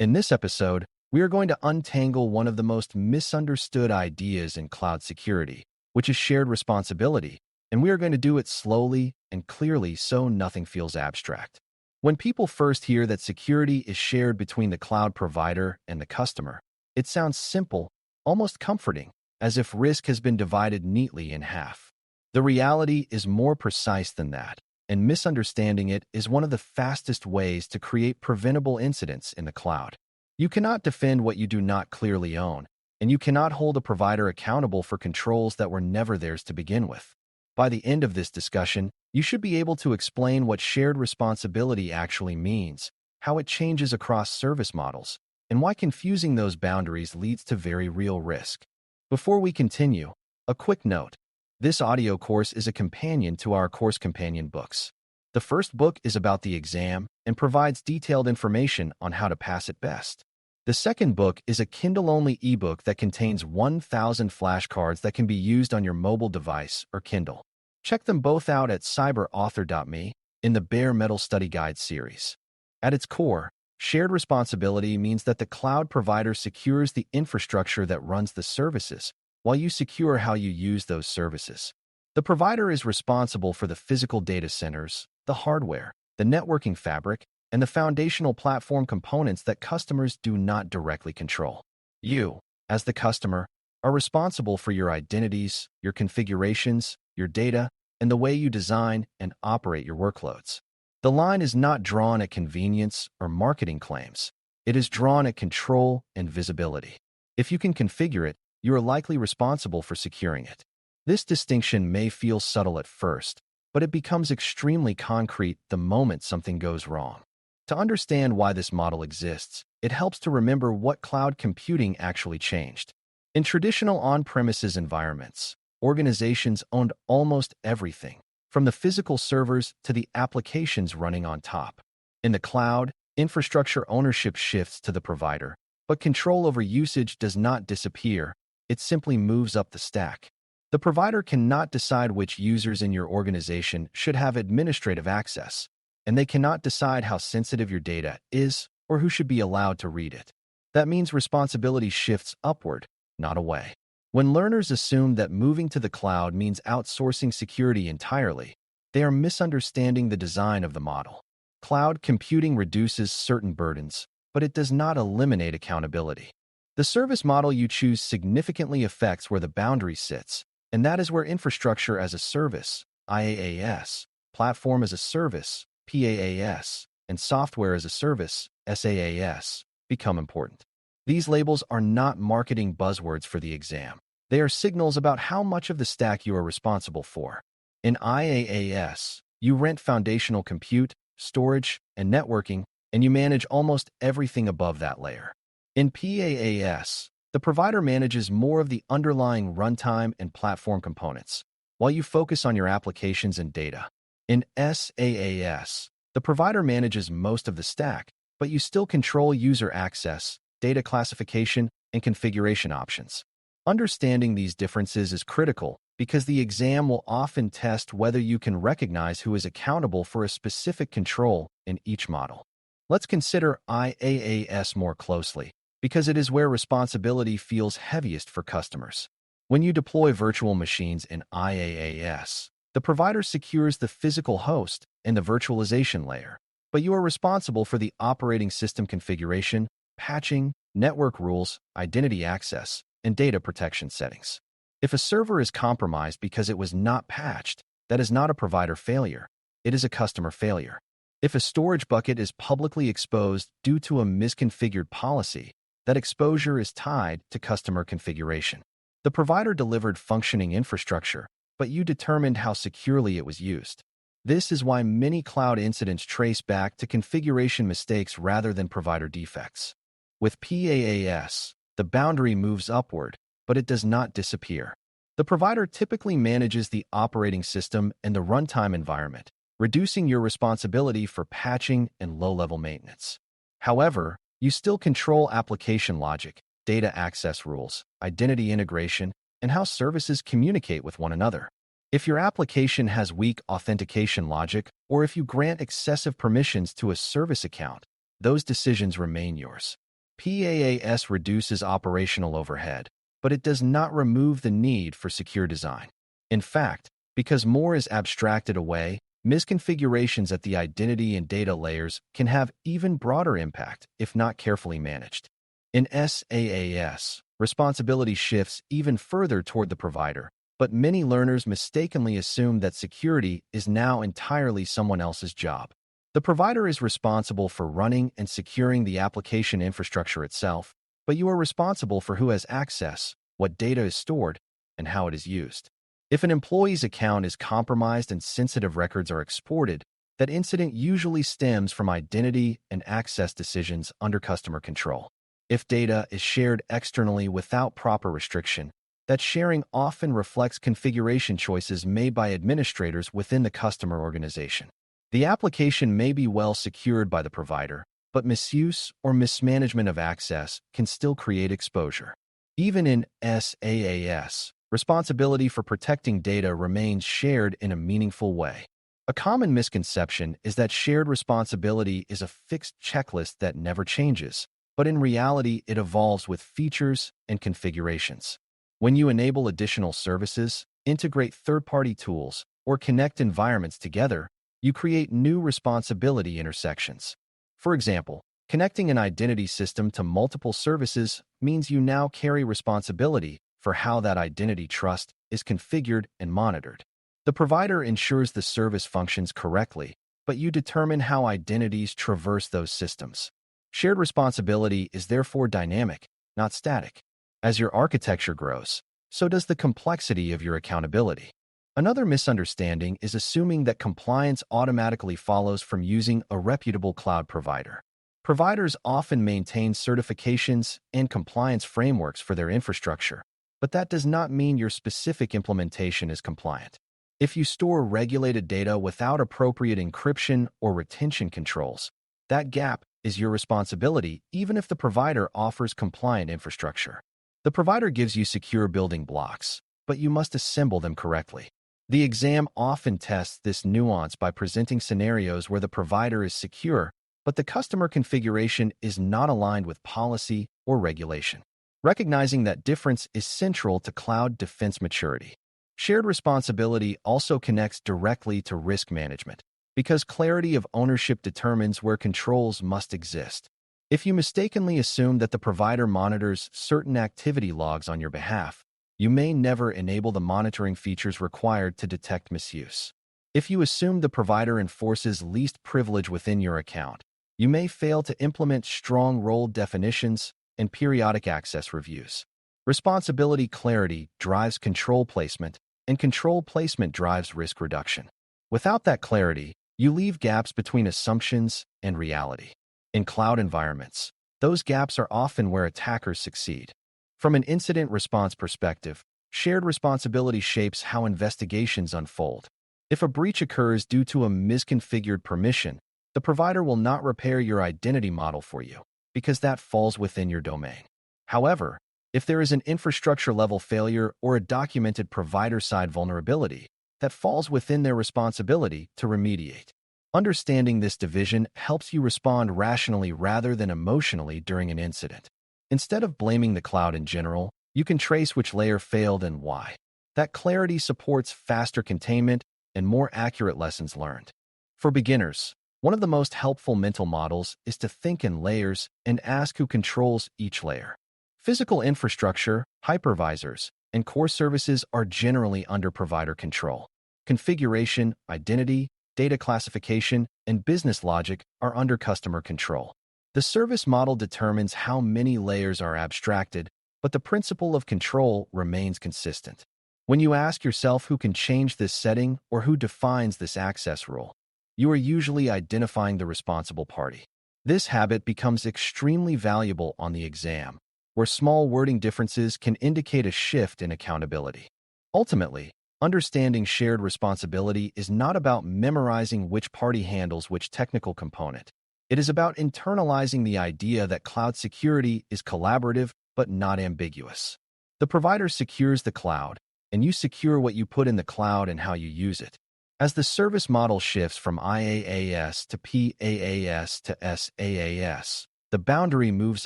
In this episode, we are going to untangle one of the most misunderstood ideas in cloud security, which is shared responsibility, and we are going to do it slowly and clearly so nothing feels abstract. When people first hear that security is shared between the cloud provider and the customer, it sounds simple, almost comforting, as if risk has been divided neatly in half. The reality is more precise than that, and misunderstanding it is one of the fastest ways to create preventable incidents in the cloud. You cannot defend what you do not clearly own, and you cannot hold a provider accountable for controls that were never theirs to begin with. By the end of this discussion, you should be able to explain what shared responsibility actually means, how it changes across service models, and why confusing those boundaries leads to very real risk. Before we continue, a quick note. This audio course is a companion to our course companion books. The first book is about the exam and provides detailed information on how to pass it best. The second book is a Kindle-only ebook that contains 1,000 flashcards that can be used on your mobile device or Kindle. Check them both out at cyber.author.me in the Bare Metal Study Guide series. At its core, shared responsibility means that the cloud provider secures the infrastructure that runs the services, while you secure how you use those services. The provider is responsible for the physical data centers, the hardware, the networking fabric, and the foundational platform components that customers do not directly control. You, as the customer, are responsible for your identities, your configurations, your data, and the way you design and operate your workloads. The line is not drawn at convenience or marketing claims. It is drawn at control and visibility. If you can configure it, you are likely responsible for securing it. This distinction may feel subtle at first, but it becomes extremely concrete the moment something goes wrong. To understand why this model exists, it helps to remember what cloud computing actually changed. In traditional on-premises environments, organizations owned almost everything, from the physical servers to the applications running on top. In the cloud, infrastructure ownership shifts to the provider, but control over usage does not disappear. It simply moves up the stack. The provider cannot decide which users in your organization should have administrative access, and they cannot decide how sensitive your data is or who should be allowed to read it. That means responsibility shifts upward, not away. When learners assume that moving to the cloud means outsourcing security entirely, they are misunderstanding the design of the model. Cloud computing reduces certain burdens, but it does not eliminate accountability. The service model you choose significantly affects where the boundary sits, and that is where infrastructure as a service, IaaS, platform as a service, PaaS, and software as a service, SaaS, become important. These labels are not marketing buzzwords for the exam. They are signals about how much of the stack you are responsible for. In IaaS, you rent foundational compute, storage, and networking, and you manage almost everything above that layer. In PaaS, the provider manages more of the underlying runtime and platform components, while you focus on your applications and data. In SaaS, the provider manages most of the stack, but you still control user access, data classification, and configuration options. Understanding these differences is critical because the exam will often test whether you can recognize who is accountable for a specific control in each model. Let's consider IaaS more closely, because it is where responsibility feels heaviest for customers. When you deploy virtual machines in IaaS, the provider secures the physical host and the virtualization layer, but you are responsible for the operating system configuration, patching, network rules, identity access, and data protection settings. If a server is compromised because it was not patched, that is not a provider failure. It is a customer failure. If a storage bucket is publicly exposed due to a misconfigured policy, that exposure is tied to customer configuration. The provider delivered functioning infrastructure, but you determined how securely it was used. This is why many cloud incidents trace back to configuration mistakes rather than provider defects. With PaaS, the boundary moves upward, but it does not disappear. The provider typically manages the operating system and the runtime environment, reducing your responsibility for patching and low-level maintenance. However, you still control application logic, data access rules, identity integration, and how services communicate with one another. If your application has weak authentication logic, or if you grant excessive permissions to a service account, those decisions remain yours. PaaS reduces operational overhead, but it does not remove the need for secure design. In fact, because more is abstracted away, misconfigurations at the identity and data layers can have even broader impact if not carefully managed. In SaaS, responsibility shifts even further toward the provider, but many learners mistakenly assume that security is now entirely someone else's job. The provider is responsible for running and securing the application infrastructure itself, but you are responsible for who has access, what data is stored, and how it is used. If an employee's account is compromised and sensitive records are exported, that incident usually stems from identity and access decisions under customer control. If data is shared externally without proper restriction, that sharing often reflects configuration choices made by administrators within the customer organization. The application may be well secured by the provider, but misuse or mismanagement of access can still create exposure. Even in SaaS, responsibility for protecting data remains shared in a meaningful way. A common misconception is that shared responsibility is a fixed checklist that never changes, but in reality, it evolves with features and configurations. When you enable additional services, integrate third-party tools, or connect environments together, you create new responsibility intersections. For example, connecting an identity system to multiple services means you now carry responsibility for how that identity trust is configured and monitored. The provider ensures the service functions correctly, but you determine how identities traverse those systems. Shared responsibility is therefore dynamic, not static. As your architecture grows, so does the complexity of your accountability. Another misunderstanding is assuming that compliance automatically follows from using a reputable cloud provider. Providers often maintain certifications and compliance frameworks for their infrastructure, but that does not mean your specific implementation is compliant. If you store regulated data without appropriate encryption or retention controls, that gap is your responsibility even if the provider offers compliant infrastructure. The provider gives you secure building blocks, but you must assemble them correctly. The exam often tests this nuance by presenting scenarios where the provider is secure, but the customer configuration is not aligned with policy or regulation. Recognizing that difference is central to cloud defense maturity. Shared responsibility also connects directly to risk management, because clarity of ownership determines where controls must exist. If you mistakenly assume that the provider monitors certain activity logs on your behalf, you may never enable the monitoring features required to detect misuse. If you assume the provider enforces least privilege within your account, you may fail to implement strong role definitions and periodic access reviews. Responsibility clarity drives control placement, and control placement drives risk reduction. Without that clarity, you leave gaps between assumptions and reality. In cloud environments, those gaps are often where attackers succeed. From an incident response perspective, shared responsibility shapes how investigations unfold. If a breach occurs due to a misconfigured permission, the provider will not repair your identity model for you, because that falls within your domain. However, if there is an infrastructure-level failure or a documented provider-side vulnerability, that falls within their responsibility to remediate. Understanding this division helps you respond rationally rather than emotionally during an incident. Instead of blaming the cloud in general, you can trace which layer failed and why. That clarity supports faster containment and more accurate lessons learned. For beginners, one of the most helpful mental models is to think in layers and ask who controls each layer. Physical infrastructure, hypervisors, and core services are generally under provider control. Configuration, identity, data classification, and business logic are under customer control. The service model determines how many layers are abstracted, but the principle of control remains consistent. When you ask yourself who can change this setting or who defines this access rule, you are usually identifying the responsible party. This habit becomes extremely valuable on the exam, where small wording differences can indicate a shift in accountability. Ultimately, understanding shared responsibility is not about memorizing which party handles which technical component. It is about internalizing the idea that cloud security is collaborative but not ambiguous. The provider secures the cloud, and you secure what you put in the cloud and how you use it. As the service model shifts from IaaS to PaaS to SaaS, the boundary moves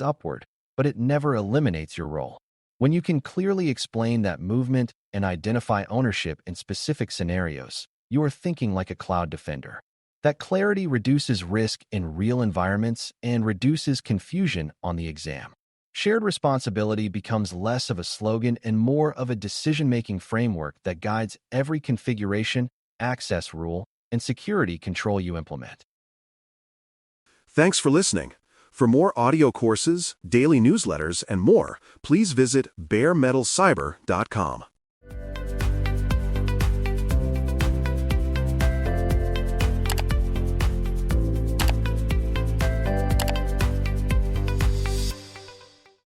upward, but it never eliminates your role. When you can clearly explain that movement and identify ownership in specific scenarios, you are thinking like a cloud defender. That clarity reduces risk in real environments and reduces confusion on the exam. Shared responsibility becomes less of a slogan and more of a decision-making framework that guides every configuration, access rule, and security control you implement. Thanks for listening. For more audio courses, daily newsletters, and more, please visit baremetalcyber.com.